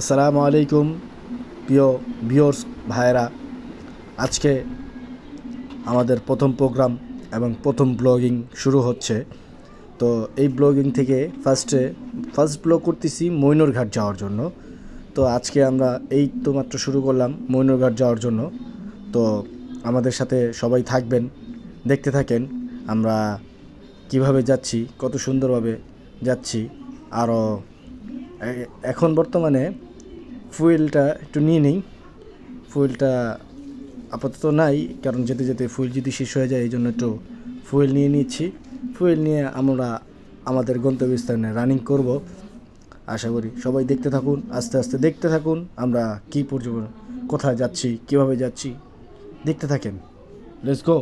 আসসালামু আলাইকুম প্রিয় ভিউয়ার্স ভাইরা। আজকে আমাদের প্রথম প্রোগ্রাম এবং প্রথম ব্লগিং শুরু হচ্ছে। তো এই ব্লগিং থেকে ফার্স্ট ব্লগ করতেছি মইনুরঘাট যাওয়ার জন্য। তো আজকে আমরা এই তো মাত্র শুরু করলাম মইনুরঘাট যাওয়ার জন্য। তো আমাদের সাথে সবাই থাকবেন, দেখতে থাকেন আমরা কিভাবে যাচ্ছি, কত সুন্দরভাবে যাচ্ছি। আরও এখন বর্তমানে ফুয়েলটা একটু নিয়ে নিই। ফুয়েলটা আপাতত নাই, কারণ যেতে যেতে ফুয়েল যদি শেষ হয়ে যায়, এই জন্য একটু ফুয়েল নিয়ে নিচ্ছি। ফুয়েল নিয়ে আমরা আমাদের গন্তব্যস্থানে রানিং করব। আশা করি সবাই দেখতে থাকুন, আস্তে আস্তে দেখতে থাকুন আমরা কী পর্যন্ত কোথায় যাচ্ছি, কীভাবে যাচ্ছি, দেখতে থাকেন। Let's go.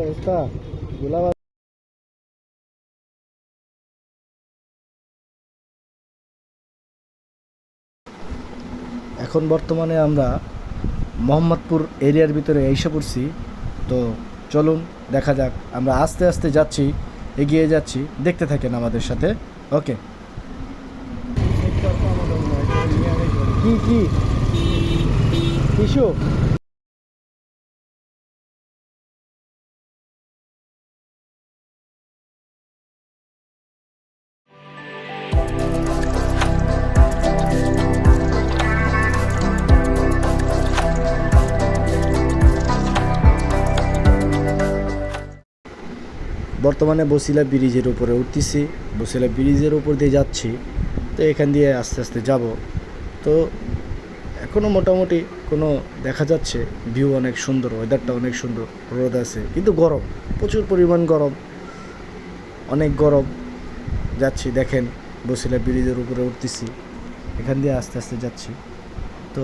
অবস্থা গোলাবারুদ। এখন বর্তমানে আমরা মোহাম্মদপুর এরিয়ার ভিতরে এসে পড়ছি। তো চলুন দেখা যাক, আমরা আস্তে আস্তে যাচ্ছি, এগিয়ে যাচ্ছি, দেখতে থাকেন আমাদের সাথে। ওকে। কি কি টিস্যু? বর্তমানে বসিলা ব্রিজের উপরে উঠতেছি, বসিলা ব্রিজের উপর দিয়ে যাচ্ছি। তো এখান দিয়ে আস্তে আস্তে যাব। তো এখনও মোটামুটি কোনো দেখা যাচ্ছে ভিউ অনেক সুন্দর, ওয়েদারটা অনেক সুন্দর, রোদ আছে কিন্তু গরম, প্রচুর পরিমাণ গরম, অনেক গরম। যাচ্ছি, দেখেন বসিলা ব্রিজের উপরে উঠতেছি, এখান দিয়ে আস্তে আস্তে যাচ্ছি। তো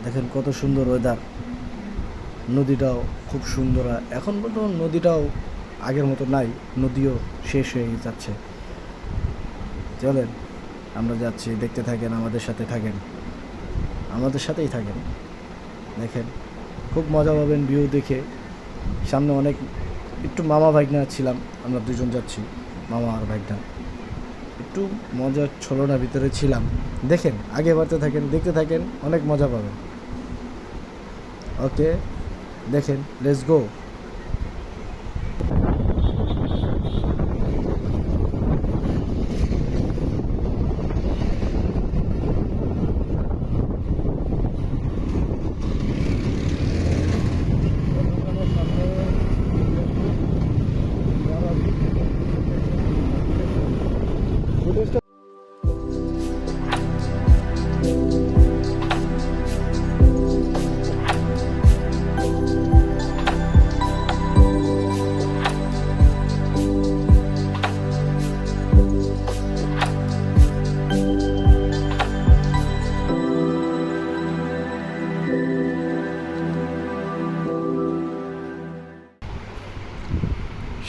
দেখেন কত সুন্দর ওয়েদার, নদীটাও খুব সুন্দর। এখন বর্তমান নদীটাও আগের মতো নাই, নদীও শেষ হয়ে যাচ্ছে। চলেন আমরা যাচ্ছি, দেখতে থাকেন, আমাদের সাথে থাকেন, আমাদের সাথেই থাকেন। দেখেন খুব মজা পাবেন ভিউ দেখে। সামনে অনেক একটু মামা ভাইগনা ছিলাম, আমরা দুজন যাচ্ছি, মামা আর ভাইগনা। একটু মজার ছলনার ভিতরে ছিলাম। দেখেন আগে বাড়তে থাকেন, দেখতে থাকেন, অনেক মজা পাবেন। ওকে, দেখেন, লেটস গো।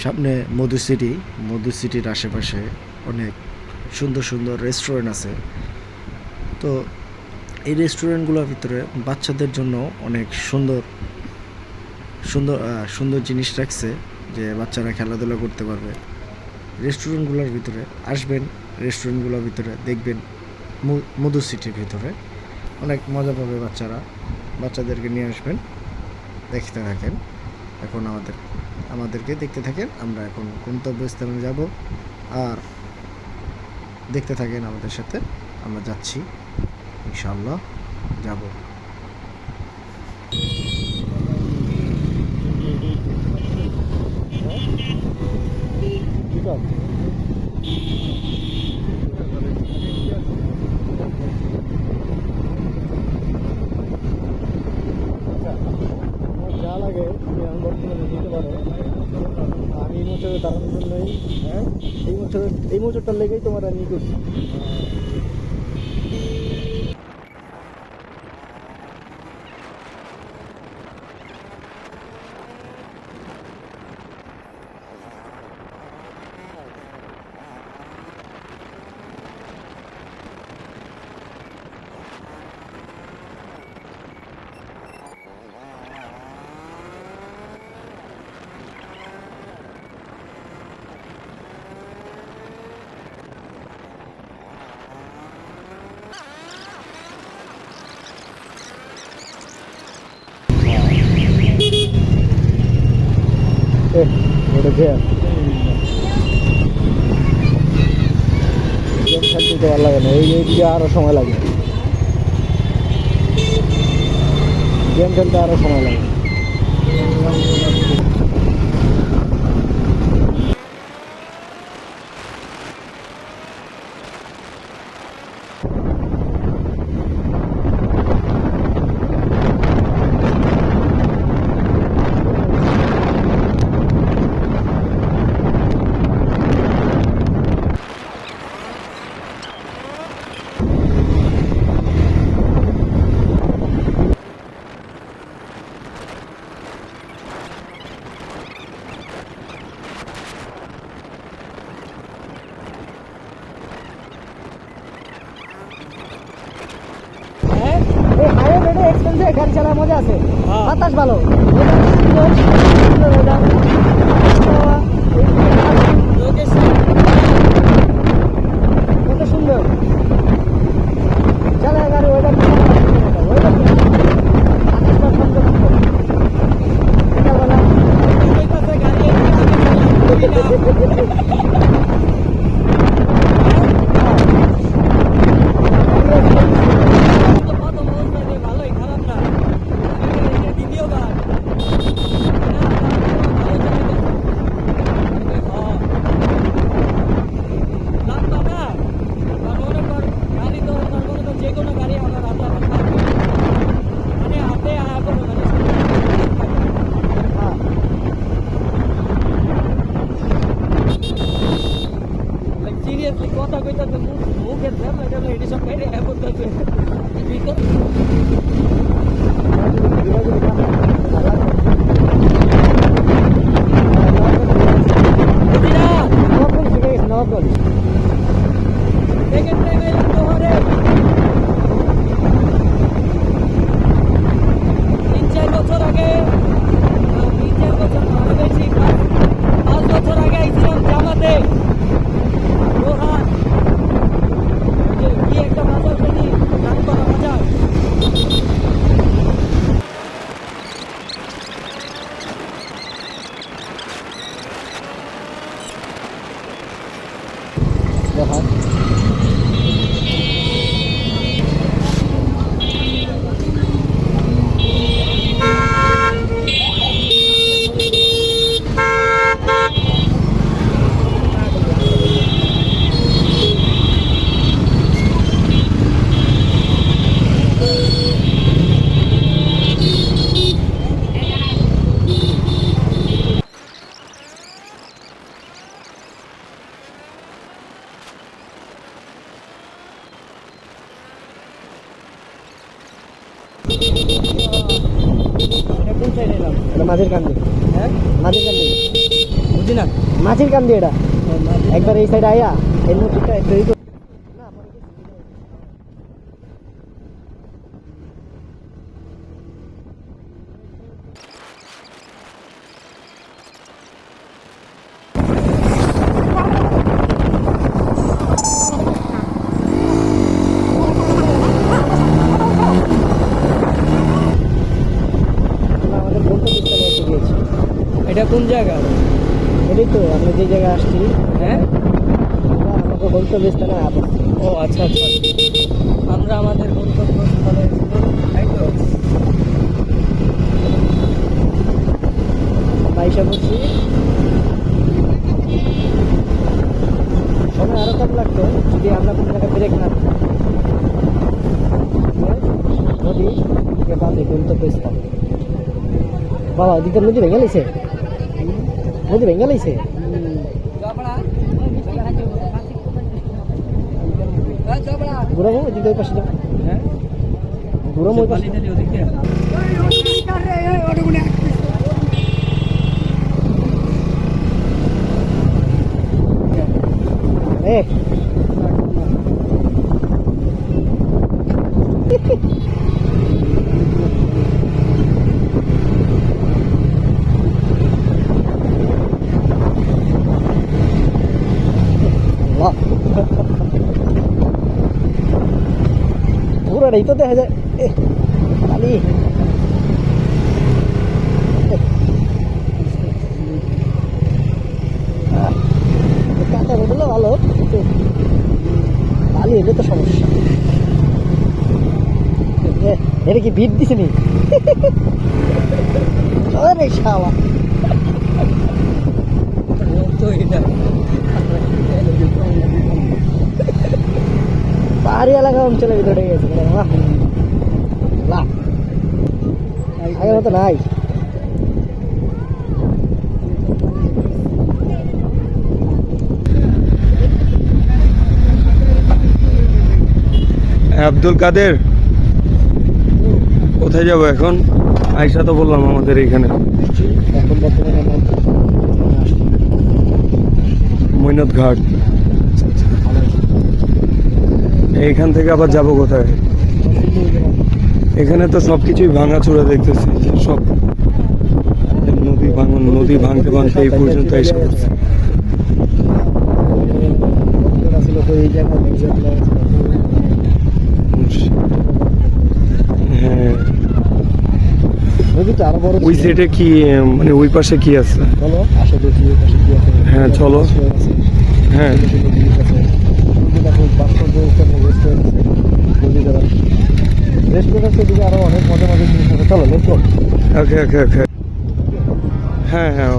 সামনে মধু সিটির আশেপাশে অনেক সুন্দর সুন্দর রেস্টুরেন্ট আছে। তো এই রেস্টুরেন্টগুলোর ভিতরে বাচ্চাদের জন্য অনেক সুন্দর সুন্দর সুন্দর জিনিস রাখছে, যে বাচ্চারা খেলাধুলা করতে পারবে। রেস্টুরেন্টগুলোর ভিতরে আসবেন, রেস্টুরেন্টগুলোর ভিতরে দেখবেন, মধু সিটির ভিতরে অনেক মজা পাবে বাচ্চারা। বাচ্চাদেরকে নিয়ে আসবেন, দেখতে থাকেন। এখন আমাদেরকে দেখতে থাকেন, আমরা এখন গন্তব্যস্থানে যাব। আর দেখতে থাকেন আমাদের সাথে, আমরা যাচ্ছি, ইনশাআল্লাহ যাব। ঠিক আছে। এই মোচরটার লেগেই তোমার আমি করছি। ওটা যে গেম খেলতে তো ভালো লাগে না, এই দিকে আরো সময় লাগে, গেম খেলতে আরো সময় লাগে। গাড়ি চালার মজা আছে, বাতাস ভালো, কত সুন্দর চালায় গাড়ি, ওইটা কথা কইতাছে মুখের ধ্যান এটা হলো এটি সব বাইরে করতেছে ভিতর মাঝের কান্দি, হ্যাঁ মাঝের কান্দি বুঝি না, মাঝের কান্দি এটা একবার এই সাইড আয়া এই নদীটা একটু এটা কোন জায়গা? এটাই তো আমরা যে জায়গায় আসছি, হ্যাঁ আমাকে গন্তব্যস্থানে আসছি। ও আচ্ছা আচ্ছা, আমরা আমাদের গন্তব্যস্থলে তাই তো পয়সা করছি। সময় আরো কম লাগতো যদি আমরা কোনো জায়গায় ব্রেক না নদী বাদে গন্তব্যস্থলে। বাবা ওদিকে নদী ভেঙে লাইছে, নদী ভেঙে লাইছে। ঘুরাবো ওই দিকে, ওই পাশে যাবো। হ্যাঁ ঘুরাবো ওই পাশে। ওদিক দিয়ে এ আল্লাহ, পুরোটাই তো দেখা যায়। খালি কাঁচা রোড ভালো, কিন্তু বালি এলে তো সমস্যা। এটা কি বিট দিছে নি? আরে শালা, তো এটা পাহাড়ি এলাকা অঞ্চলের ভিতরে গেছে। আগের মতো নাই। আব্দুল কাদের, কোথায় যাবো এখন? আয়সা তো বললাম আমাদের এখানে এখন বর্তমানে মৈনত ঘাট। এইখান থেকে আবার যাব কোথায়? এখানে তো সবকিছুই ভাঙাচোরা দেখতেছি, সব নদী ভাঙতে ভাঙতে এই পর্যন্ত এসে পড়ছে। হ্যাঁ, নদীটা আরো বড়। ওই সাইডে কি মানে ওই পাশে কি আছে? চলো আসো দেখি ওই পাশে কি আছে। হ্যাঁ চলো। হ্যাঁ রেস্টুরেন্ট আছে, এদিকে আরো অনেক মজা মজা জিনিস আছে। চলো লেটস গো। ওকে ওকে ওকে। হ্যাঁ হ্যাঁ,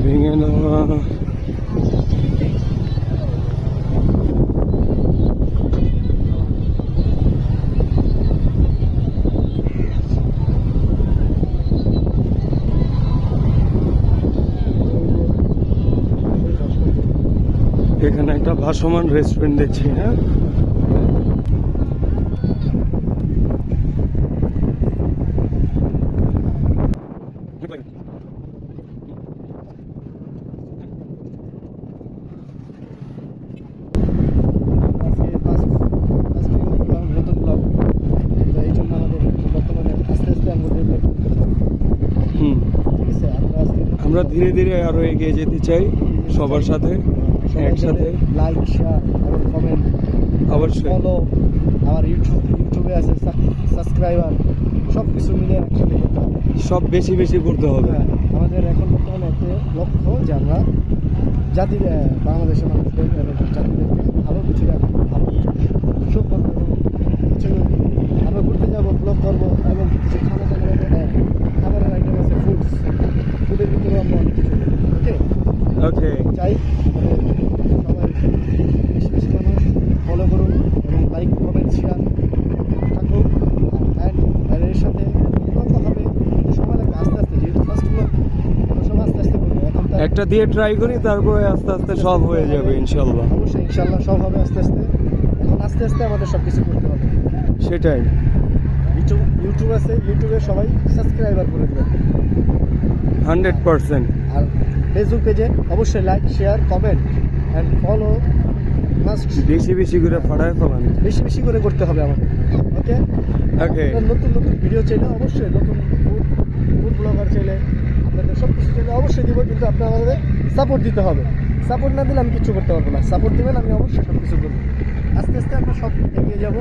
ভেঙে নেওয়া। এখানে একটা ভাসমান রেস্টুরেন্ট দেখছি। হ্যাঁ আমরা ধীরে ধীরে আরো এগিয়ে যেতে চাই সবার সাথে একসাথে। লাইক, শেয়ার এবং কমেন্ট, অবশ্যই ফলো, আমার ইউটিউবে আছে সাবস্ক্রাইবার, সব কিছু মিলে একসাথে করতে হবে। সব বেশি বেশি করতে হবে। হ্যাঁ, আমাদের এখন বর্তমানে একটা লক্ষ্য যে আমরা বাংলাদেশের মানুষদের এবং জাতিদেরকে আরও কিছু ভালো শো করবো এবং কিছু আমরা ঘুরতে যাবো, ব্লগ করবো এবং কিছু খাবারের আইটেম আছে, ফুডের ভিতরে আমরা অনেক কিছু ওকে ওকে চাই। আমাদের সবাই বেশি বেশি মানুষ ফলো করুন এবং লাইক, কমেন্ট, শেয়ার থাকুক। অ্যান্ড এর সাথে কথা হবে সময় লাগবে আস্তে আস্তে, যেহেতু ফার্স্টগুলো সব আস্তে আস্তে করবো। এখন একটা দিয়ে ট্রাই করি, তারপরে আস্তে আস্তে সব হয়ে যাবে ইনশাল্লাহ। অবশ্যই ইনশাল্লাহ সব হবে আস্তে আস্তে। এখন আস্তে আস্তে আমাদের সব কিছু করতে হবে। সেটাই। ইউটিউব আছে, ইউটিউবে সবাই সাবস্ক্রাইবার করে দেবেন 100%। আর ফেসবুক পেজে অবশ্যই like, share, comment and follow must. বেশি বেশি করে ফাড়ায় ফেলান। বেশি বেশি করে করতে হবে আমাদের। ওকে ওকে। নতুন নতুন ভিডিও চাইলে অবশ্যই, নতুন ফুড ব্লগার চাইলে, আপনাদের সব কিছু চাইলে অবশ্যই দিব, কিন্তু আপনার আমাদের সাপোর্ট দিতে হবে। সাপোর্ট না দিলে আমি কিছু করতে পারবো না। সাপোর্ট দেবেন, আমি অবশ্যই সব কিছু করবো। আস্তে আস্তে আমরা সব এগিয়ে যাবো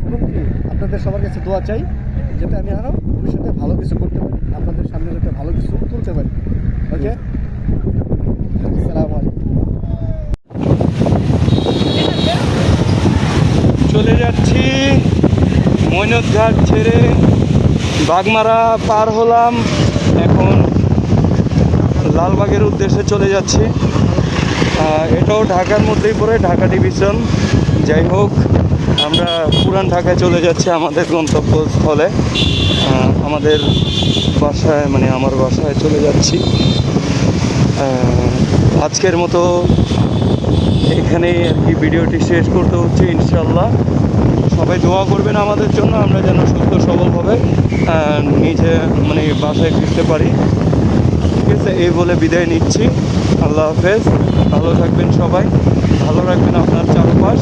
এবং কি আপনাদের সবার কাছে দোয়া চাই যাতে আমি আরও ভবিষ্যতে ভালো কিছু করতে পারি, আপনাদের সামনে যাতে ভালো কিছু তুলতে পারি। ওকে, আসসালামু আলাইকুম। চলে যাচ্ছি মৈনট ঘাট ছেড়ে বাগমারা পার হলাম, এখন লালবাগের উদ্দেশ্যে চলে যাচ্ছি। এটাও ঢাকার মধ্যেই পড়ে, ঢাকা ডিভিশন। যাই হোক, আমরা পুরান ঢাকায় চলে যাচ্ছি আমাদের গন্তব্যস্থলে। আমাদের বাসায়, মানে আমার বাসায় চলে যাচ্ছি। আজকের মতো এখানেই আর কি ভিডিওটি শেষ করতে হচ্ছে। ইনশাল্লাহ সবাই দোয়া করবেন আমাদের জন্য, আমরা যেন সুস্থ সবলভাবে নিজে মানে বাসায় ফিরতে পারি। ঠিক আছে, এই বলে বিদায় নিচ্ছি। আল্লাহ হাফেজ। ভালো থাকবেন সবাই, ভালো রাখবেন আপনার চারপাশ।